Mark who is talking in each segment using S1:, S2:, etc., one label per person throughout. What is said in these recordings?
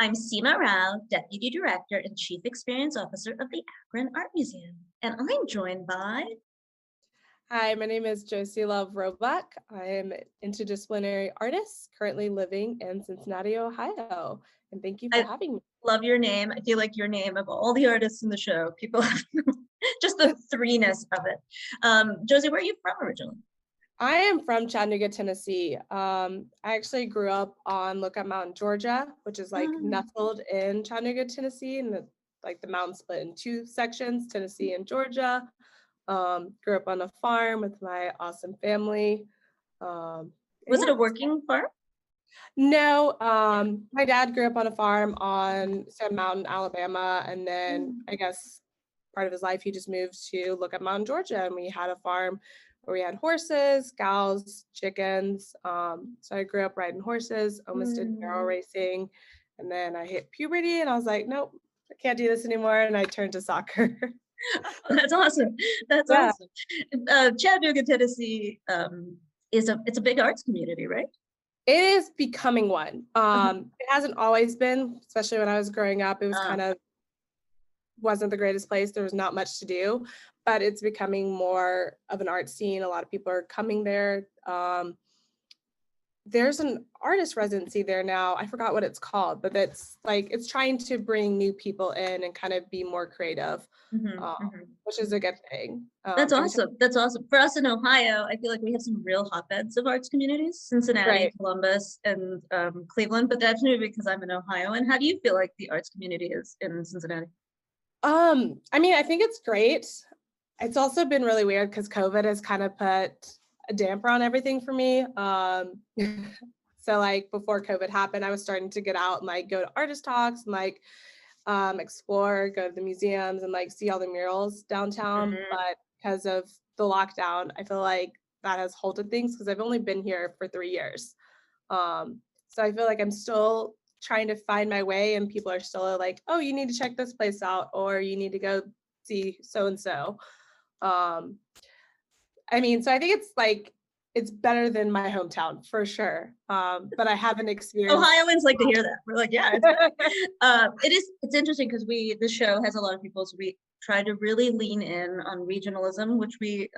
S1: I'm Seema Rao, Deputy Director and Chief Experience Officer of the Akron Art Museum. And I'm joined by...
S2: Hi, my name is Josie Love Roebuck. I am an interdisciplinary artist currently living in Cincinnati, Ohio. And thank you for having me.
S1: Love your name. I feel like your name of all the artists in the show, people have just the threeness of it. Josie, where are you from originally?
S2: I am from Chattanooga, Tennessee. I actually grew up on Lookout Mountain, Georgia, which is like nestled in Chattanooga, Tennessee, and the mountain split in two sections, Tennessee and Georgia. Grew up on a farm with my awesome family.
S1: Was it a working farm?
S2: No, my dad grew up on a farm on Stone Mountain, Alabama, and then I guess part of his life he just moved to Lookout Mountain, Georgia, and we had a farm where we had horses, cows, chickens. So I grew up riding horses, almost did barrel racing, and then I hit puberty and I was like, nope, I can't do this anymore, and I turned to soccer.
S1: That's awesome. That's awesome. Chattanooga, Tennessee, it's a big arts community, right?
S2: It is becoming one. It hasn't always been, especially when I was growing up. It was wasn't the greatest place. There was not much to do, but it's becoming more of an art scene. A lot of people are coming there. There's an artist residency there now. I forgot what it's called, but it's trying to bring new people in and kind of be more creative, which is a good thing.
S1: That's awesome. That's awesome. For us in Ohio, I feel like we have some real hotbeds of arts communities, Cincinnati, right, Columbus, and Cleveland, but that's maybe because I'm in Ohio. And how do you feel like the arts community is in Cincinnati?
S2: I mean, I think it's great. It's also been really weird because COVID has kind of put a damper on everything for me. So like before COVID happened, I was starting to get out and like go to artist talks and explore, go to the museums and like see all the murals downtown. But because of the lockdown, I feel like that has halted things because I've only been here for 3 years. So I feel like I'm still trying to find my way and people are still like, oh, you need to check this place out or you need to go see so-and-so. I mean, so I think it's better than my hometown for sure. But I haven't experienced.
S1: Ohioans like to hear that. We're like, yeah, it's interesting because the show has a lot of people, so we try to really lean in on regionalism, which we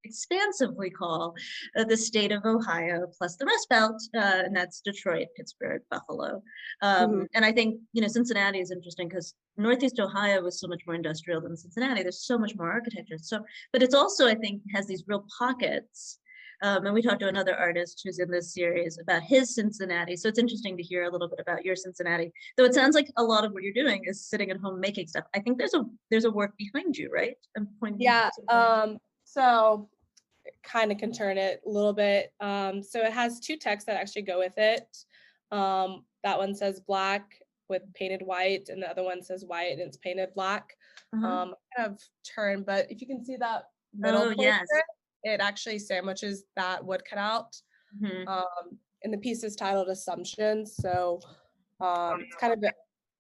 S1: expansively call the state of Ohio plus the Rust Belt, and that's Detroit, Pittsburgh, Buffalo. And I think, Cincinnati is interesting because Northeast Ohio is so much more industrial than Cincinnati. There's so much more architecture. But it's also, I think, has these real pockets. And we talked to another artist who's in this series about his Cincinnati. So it's interesting to hear a little bit about your Cincinnati. Though it sounds like a lot of what you're doing is sitting at home making stuff. I think there's a work behind you, right?
S2: Yeah. So kind of can turn it a little bit. So it has two texts that actually go with it. That one says black with painted white, and the other one says white and it's painted black. Kind of turn, but if you can see that middle portrait, it actually sandwiches that wood cutout. And the piece is titled Assumptions. So it's kind of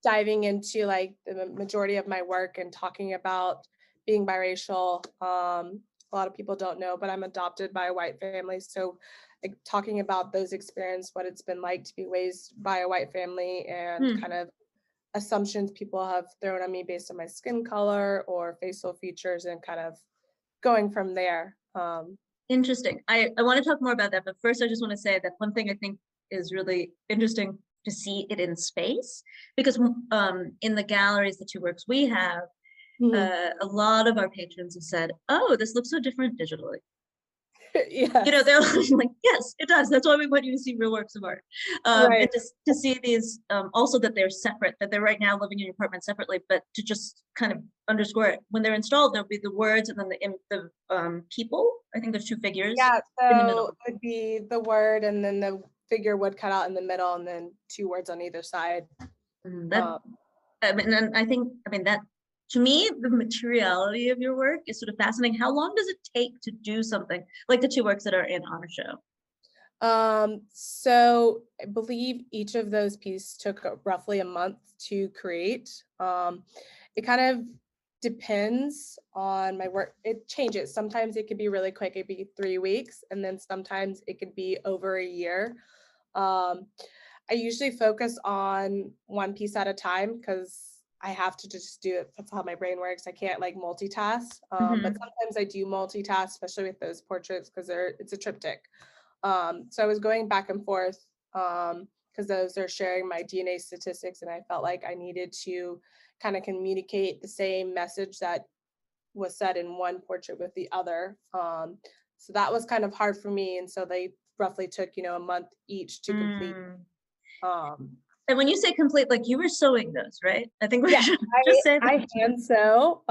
S2: diving into like the majority of my work and talking about being biracial. A lot of people don't know, but I'm adopted by a white family. So like, talking about those experiences, what it's been like to be raised by a white family and kind of assumptions people have thrown on me based on my skin color or facial features and kind of going from there.
S1: Interesting. I want to talk more about that, but first I just want to say that one thing I think is really interesting to see it in space, because in the galleries, the two works we have, a lot of our patrons have said, oh, this looks so different digitally.
S2: Yes.
S1: They're like, yes, it does. That's why we want you to see real works of art.
S2: Right.
S1: And to see these, also that they're separate, that they're right now living in your apartment separately, but to just kind of underscore it, when they're installed, there'll be the words and then the people. I think there's two figures.
S2: Yeah,
S1: in the middle.
S2: So it would be the word and then the figure would cut out in the middle and then two words on either side.
S1: That to me, the materiality of your work is sort of fascinating. How long does it take to do something like the two works that are in our show?
S2: So I believe each of those pieces took roughly a month to create. It kind of depends on my work. It changes. Sometimes it could be really quick. It'd be 3 weeks, and then sometimes it could be over a year. I usually focus on one piece at a time because I have to just do it. That's how my brain works. I can't like multitask. But sometimes I do multitask, especially with those portraits because it's a triptych. So I was going back and forth because those are sharing my DNA statistics, and I felt like I needed to kind of communicate the same message that was said in one portrait with the other. So that was kind of hard for me, and so they roughly took a month each to complete.
S1: And when you say complete, like you were sewing those, right? I think we
S2: Yeah,
S1: should just say that.
S2: I hand sew,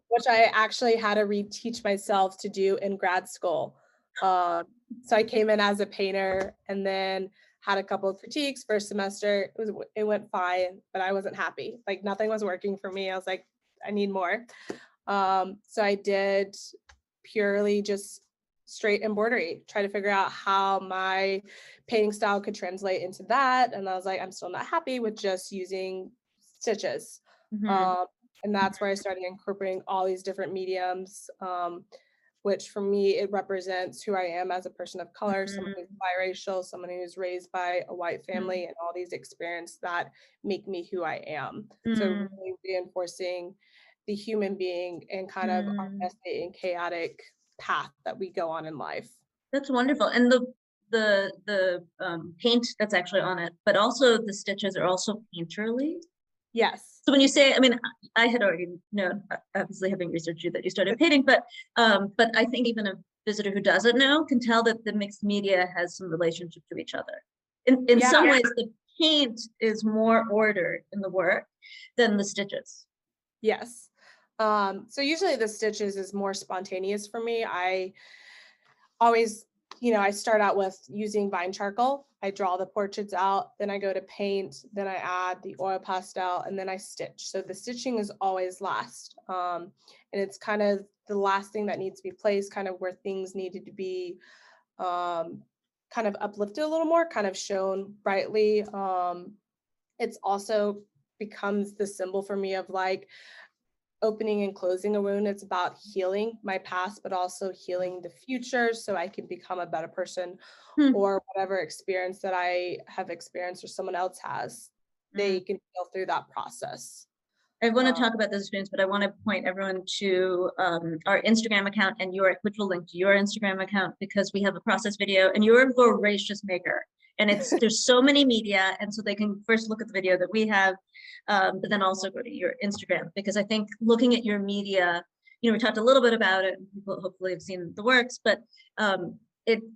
S2: which I actually had to reteach myself to do in grad school. So I came in as a painter and then had a couple of critiques first semester. It went fine, but I wasn't happy. Like nothing was working for me. I was like, I need more. So I did purely just straight embroidery, try to figure out how my painting style could translate into that. And I was like, I'm still not happy with just using stitches. And that's where I started incorporating all these different mediums, which for me, it represents who I am as a person of color, someone who's biracial, someone who's raised by a white family, and all these experiences that make me who I am. So really reinforcing the human being and kind of our messy and chaotic path that we go on in life.
S1: That's wonderful. And the paint that's actually on it, but also the stitches are also painterly.
S2: Yes.
S1: So when you say, I mean, I had already known, obviously having researched you, that you started painting, but I think even a visitor who doesn't know can tell that the mixed media has some relationship to each other. In some ways, the paint is more ordered in the work than the stitches.
S2: Yes. So usually the stitches is more spontaneous for me. I always, I start out with using vine charcoal. I draw the portraits out, then I go to paint, then I add the oil pastel, and then I stitch. So the stitching is always last. And it's kind of the last thing that needs to be placed, kind of where things needed to be kind of uplifted a little more, kind of shown brightly. It's also becomes the symbol for me of like opening and closing a wound. It's about healing my past, but also healing the future so I can become a better person or whatever experience that I have experienced or someone else has. They can heal through that process.
S1: I want to talk about this experience, but I want to point everyone to our Instagram account and which will link to your Instagram account because we have a process video and you're a voracious maker. And there's so many media. And so they can first look at the video that we have, but then also go to your Instagram, because I think looking at your media, we talked a little bit about it, and people hopefully have seen the works, but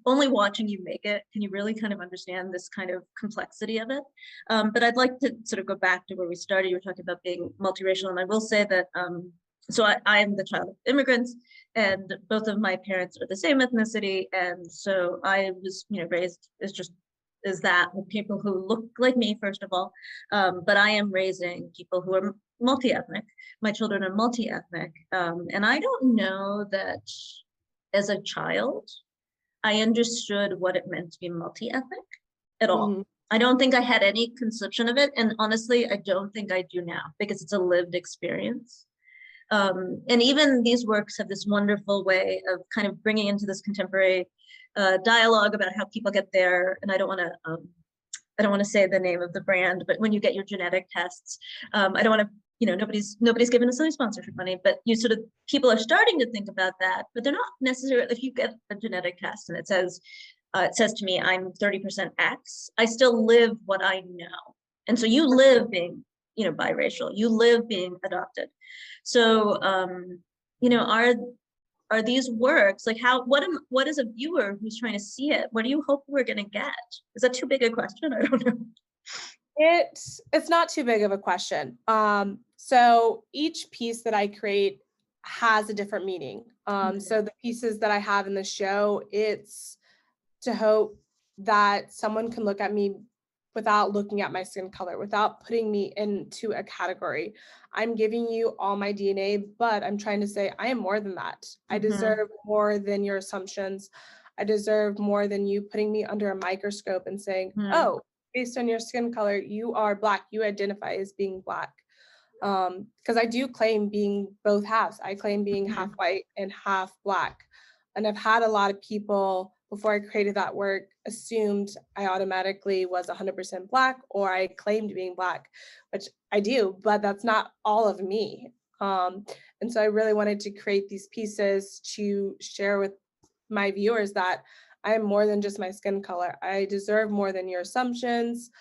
S1: only watching you make it, can you really kind of understand this kind of complexity of it? But I'd like to sort of go back to where we started. You were talking about being multiracial, and I will say that, so I am the child of immigrants, and both of my parents are the same ethnicity, and so I was, raised as that with people who look like me, first of all, but I am raising people who are multi-ethnic. My children are multi-ethnic, and I don't know that as a child, I understood what it meant to be multi-ethnic at all. I don't think I had any conception of it. And honestly, I don't think I do now because it's a lived experience. And even these works have this wonderful way of kind of bringing into this contemporary dialogue about how people get there. And I don't want to say the name of the brand, but when you get your genetic tests, I don't want to, nobody's given us any sponsorship money, but people are starting to think about that, but they're not necessarily. If you get a genetic test and it says to me, I'm 30% X, I still live what I know. And so you live being, biracial, you live being adopted. So, are these works like what is a viewer who's trying to see it? What do you hope we're going to get? Is that too big a question? I don't know.
S2: It's not too big of a question. So each piece that I create has a different meaning. So the pieces that I have in the show, it's to hope that someone can look at me without looking at my skin color, without putting me into a category. I'm giving you all my DNA, but I'm trying to say I am more than that. I deserve more than your assumptions. I deserve more than you putting me under a microscope and saying, oh, based on your skin color, you are Black, you identify as being Black. Because I do claim being both halves. I claim being half white and half Black. And I've had a lot of people before I created that work, assumed I automatically was 100% Black, or I claimed being Black, which I do, but that's not all of me. And so I really wanted to create these pieces to share with my viewers that I am more than just my skin color. I deserve more than your assumptions.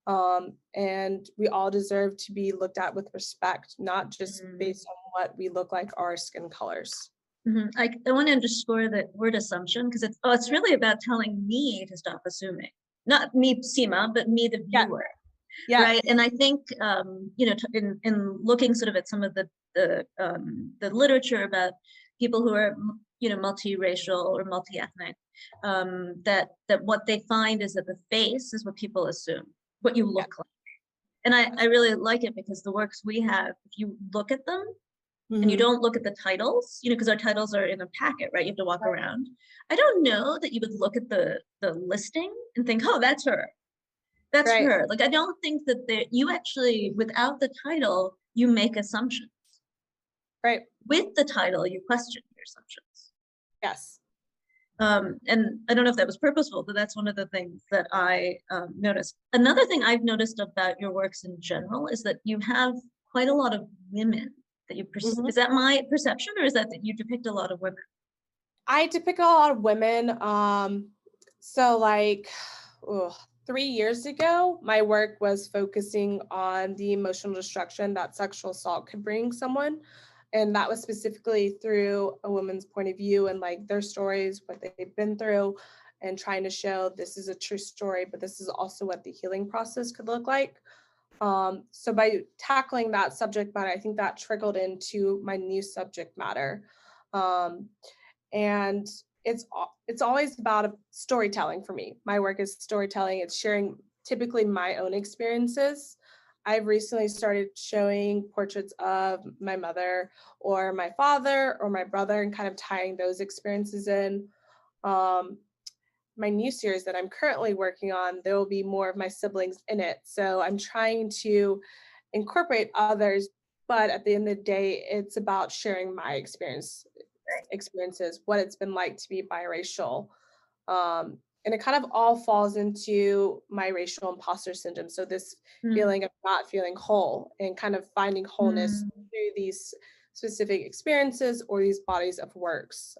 S2: And we all deserve to be looked at with respect, not just based on what we look like, our skin colors.
S1: I want to underscore that word assumption, because it's really about telling me to stop assuming, not me, Seema, but me, the viewer.
S2: Yeah.
S1: Right. And I think, in looking sort of at some of the literature about people who are, multiracial or multi-ethnic, that what they find is that the face is what people assume, what you look like. And I really like it, because the works we have, if you look at them, and you don't look at the titles, because our titles are in a packet, right? You have to walk around. I don't know that you would look at the listing and think, oh, that's her. That's her. Like, I don't think that you actually, without the title, you make assumptions.
S2: Right.
S1: With the title, you question your assumptions.
S2: Yes.
S1: And I don't know if that was purposeful, but that's one of the things that I noticed. Another thing I've noticed about your works in general is that you have quite a lot of women that you is that my perception, or is that you depict a lot of women?
S2: I depict a lot of women. So like 3 years ago, my work was focusing on the emotional destruction that sexual assault could bring someone. And that was specifically through a woman's point of view and like their stories, what they've been through, and trying to show this is a true story, but this is also what the healing process could look like. So by tackling that subject matter, I think that trickled into my new subject matter. And it's always about storytelling for me. My work is storytelling. It's sharing typically my own experiences. I've recently started showing portraits of my mother or my father or my brother and kind of tying those experiences in. My new series that I'm currently working on, there will be more of my siblings in it. So I'm trying to incorporate others, but at the end of the day, it's about sharing my experiences, what it's been like to be biracial. And it kind of all falls into my racial imposter syndrome. So this feeling of not feeling whole and kind of finding wholeness through these specific experiences or these bodies of works.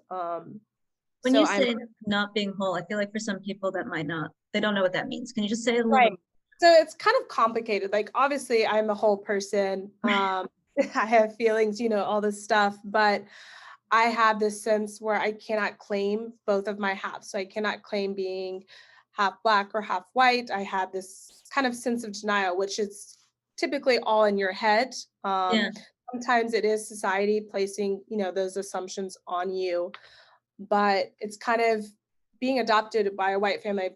S1: When you say not being whole, I feel like for some people that might not, they don't know what that means. Can you just say a little bit?
S2: So it's kind of complicated. Like, obviously I'm a whole person. I have feelings, all this stuff, but I have this sense where I cannot claim both of my halves. So I cannot claim being half Black or half white. I have this kind of sense of denial, which is typically all in your head. Sometimes it is society placing, those assumptions on you. But it's kind of being adopted by a white family.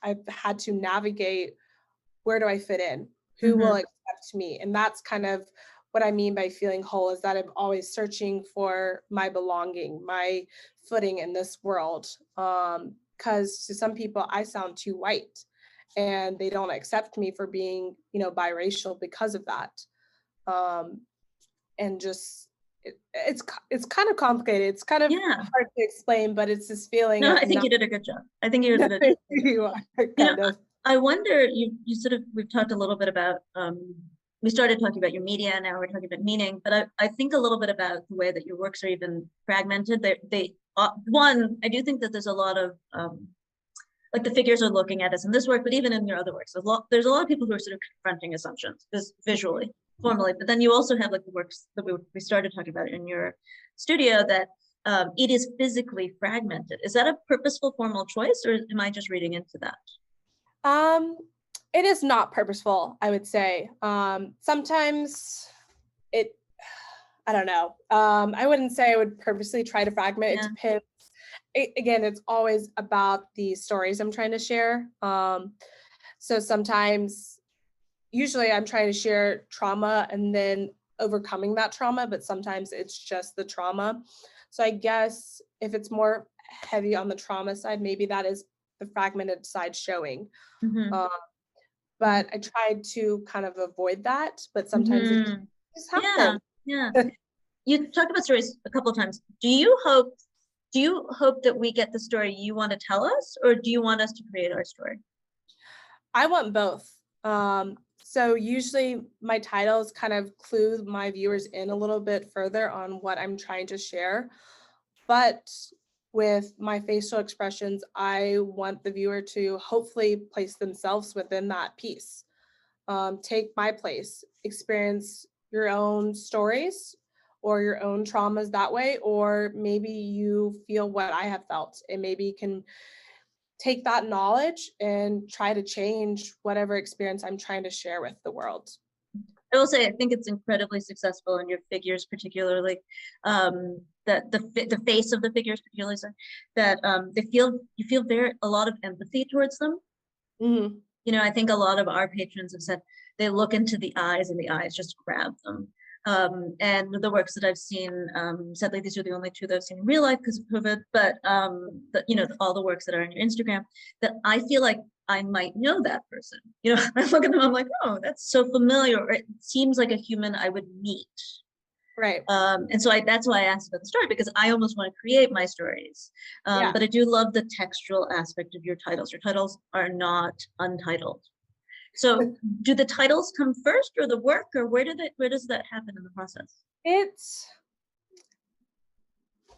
S2: I've had to navigate, where do I fit in? Who will accept me? And that's kind of what I mean by feeling whole, is that I'm always searching for my belonging, my footing in this world. Because to some people, I sound too white and they don't accept me for being, biracial because of that. And just, it's kind of complicated. It's kind of hard to explain, but it's this feeling.
S1: No, I think you did a good job. I think you did a good job.
S2: You are kind of.
S1: I wonder, you sort of, we've talked a little bit about, we started talking about your media, now we're talking about meaning, but I think a little bit about the way that your works are even fragmented. One, I do think that there's a lot of, like the figures are looking at us in this work, but even in your other works, there's a lot of people who are sort of confronting assumptions, visually, formally, but then you also have like the works that we started talking about in your studio that it is physically fragmented. Is that a purposeful formal choice, or am I just reading into that?
S2: It is not purposeful, I would say. Sometimes I don't know. I wouldn't say I would purposely try to fragment. It depends. Again, it's always about the stories I'm trying to share. So sometimes, usually I'm trying to share trauma and then overcoming that trauma, but sometimes it's just the trauma. So I guess if it's more heavy on the trauma side, maybe that is the fragmented side showing. But I tried to kind of avoid that, but sometimes it just happens.
S1: You talked about stories a couple of times. Do you hope do you hope that we get the story you want to tell us, or do you want us to create our story?
S2: I want both. So usually my titles kind of clue my viewers in a little bit further on what I'm trying to share. But with my facial expressions, I want the viewer to hopefully place themselves within that piece. Take my place, experience your own stories or your own traumas that way, or maybe you feel what I have felt and maybe you can take that knowledge and try to change whatever experience I'm trying to share with the world.
S1: I will say, I think it's incredibly successful in your figures, particularly that the face of the figures, particularly, that you feel a lot of empathy towards them.
S2: Mm-hmm.
S1: You know, I think a lot of our patrons have said they look into the eyes and the eyes just grab them. And the works that I've seen, sadly, these are the only two that I've seen in real life because of COVID, but you know, all the works that are on your Instagram, that I feel like I might know that person. You know, I look at them, I'm like, oh, that's so familiar. Or it seems like a human I would meet.
S2: Right.
S1: And so that's why I asked about the story, because I almost want to create my stories.
S2: Yeah.
S1: But I do love the textual aspect of your titles. Your titles are not untitled. So do the titles come first or the work, or where does that happen in the process?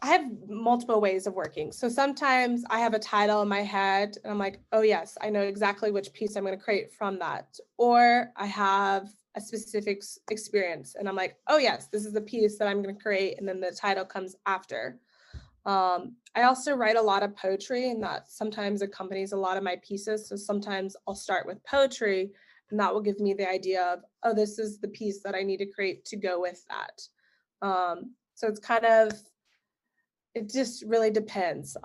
S2: I have multiple ways of working. So sometimes I have a title in my head and I'm like, oh yes, I know exactly which piece I'm going to create from that. Or I have a specific experience and I'm like, oh yes, this is the piece that I'm going to create. And then the title comes after. I also write a lot of poetry and that sometimes accompanies a lot of my pieces. So sometimes I'll start with poetry and that will give me the idea of, oh, this is the piece that I need to create to go with that. So it's kind of, it just really depends.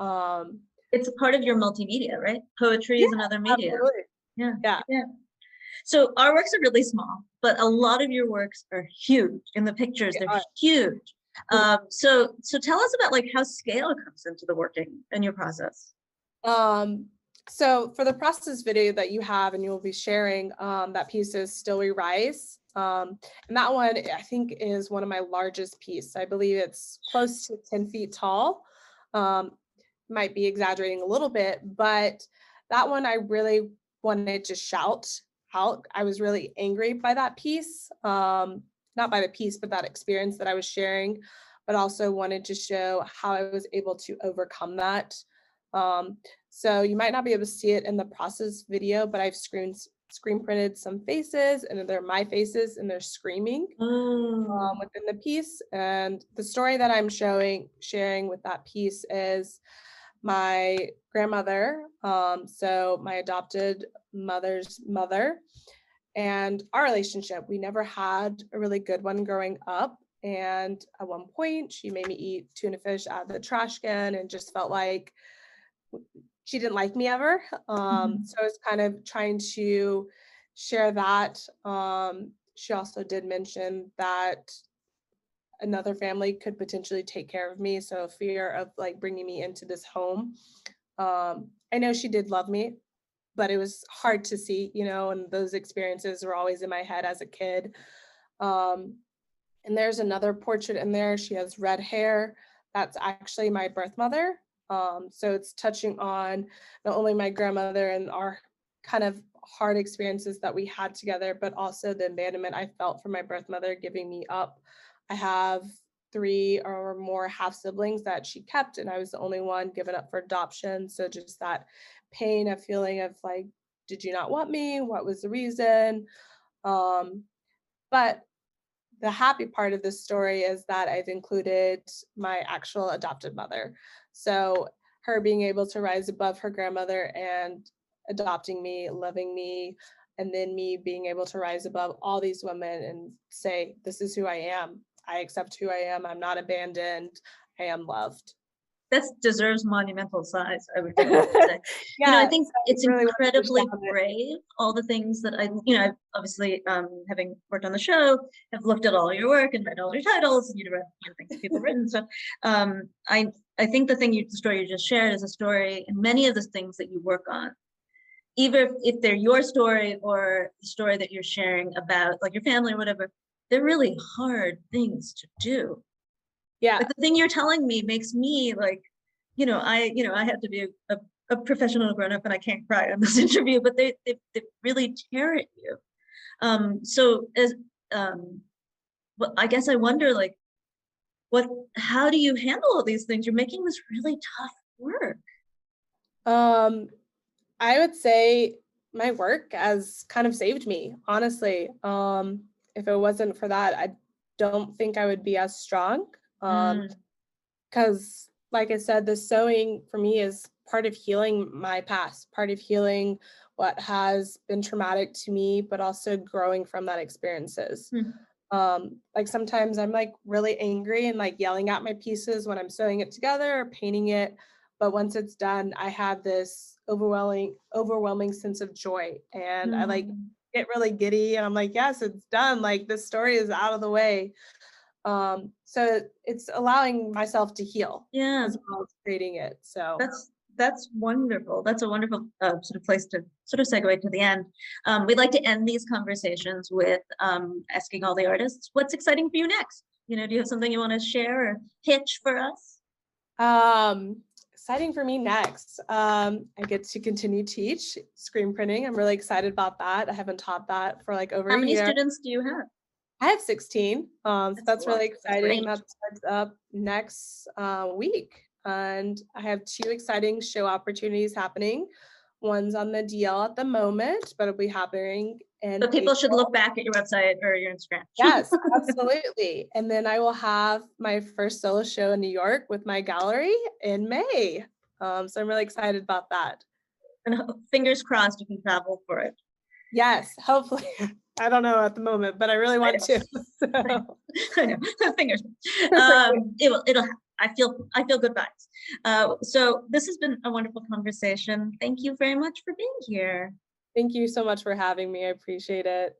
S1: It's a part of your multimedia, right? Poetry is another media.
S2: Absolutely.
S1: Yeah.
S2: Yeah.
S1: Yeah. So our works are really small, but a lot of your works are huge. In the pictures, they're huge. So tell us about like how scale comes into the working in your process.
S2: So for the process video that you have and you will be sharing, that piece is Still We Rise. And that one I think is one of my largest pieces. I believe it's close to 10 feet tall. Might be exaggerating a little bit, but that one I really wanted to shout out. I was really angry by that piece. Not by the piece, but that experience that I was sharing, but also wanted to show how I was able to overcome that. So you might not be able to see it in the process video, but I've screen printed some faces and they're my faces and they're screaming within the piece. And the story that I'm sharing with that piece is my grandmother, so my adopted mother's mother, and our relationship. We never had a really good one growing up. And at one point, she made me eat tuna fish out of the trash can and just felt like she didn't like me ever. So I was kind of trying to share that. She also did mention that another family could potentially take care of me. So fear of like bringing me into this home. I know she did love me, but it was hard to see, you know, and those experiences were always in my head as a kid. And there's another portrait in there. She has red hair. That's actually my birth mother. So it's touching on not only my grandmother and our kind of hard experiences that we had together, but also the abandonment I felt from my birth mother giving me up. I have 3 or more half siblings that she kept, and I was the only one given up for adoption. So just that pain of feeling of like, did you not want me? What was the reason? But the happy part of this story is that I've included my actual adopted mother. So her being able to rise above her grandmother and adopting me, loving me, and then me being able to rise above all these women and say, this is who I am. I accept who I am. I'm not abandoned. I am loved.
S1: That deserves monumental size, I would say.
S2: Yeah,
S1: you know, I think
S2: so
S1: it's
S2: really
S1: incredibly brave, all the things that I've obviously, having worked on the show, have looked at all your work and read all your titles, and you read things that people have written. So I think the story you just shared is a story, and many of the things that you work on, either if they're your story or the story that you're sharing about like your family or whatever, they're really hard things to do.
S2: Yeah.
S1: Like the thing you're telling me makes me like I have to be a professional grown up, and I can't cry on this interview, but they really tear at you. So as well, I guess I wonder, like, how do you handle all these things? You're making this really tough work.
S2: I would say my work has kind of saved me, honestly. If it wasn't for that, I don't think I would be as strong. Because like I said, the sewing for me is part of healing my past, part of healing what has been traumatic to me, but also growing from that experiences. Like sometimes I'm like really angry and like yelling at my pieces when I'm sewing it together or painting it. But once it's done, I have this overwhelming sense of joy. And I like get really giddy and I'm like, yes, it's done. Like this story is out of the way. So it's allowing myself to heal as well as creating it. So
S1: that's wonderful. That's a wonderful sort of place to sort of segue to the end. We'd like to end these conversations with asking all the artists, what's exciting for you next? Do you have something you want to share or pitch for us?
S2: Exciting for me next. I get to continue teach screen printing. I'm really excited about that. I haven't taught that for like over a year.
S1: How many students do you have?
S2: I have 16. So that's really exciting.
S1: That's
S2: that starts up next week. And I have 2 exciting show opportunities happening. One's on the DL at the moment, but it'll be happening in
S1: So people should look back at your website or your Instagram.
S2: Yes, absolutely. And then I will have my first solo show in New York with my gallery in May. So I'm really excited about that.
S1: And fingers crossed you can travel for it.
S2: Yes, hopefully. I don't know at the moment, but I really want to. So.
S1: I know. Fingers. It'll. I feel good vibes. So this has been a wonderful conversation. Thank you very much for being here.
S2: Thank you so much for having me. I appreciate it.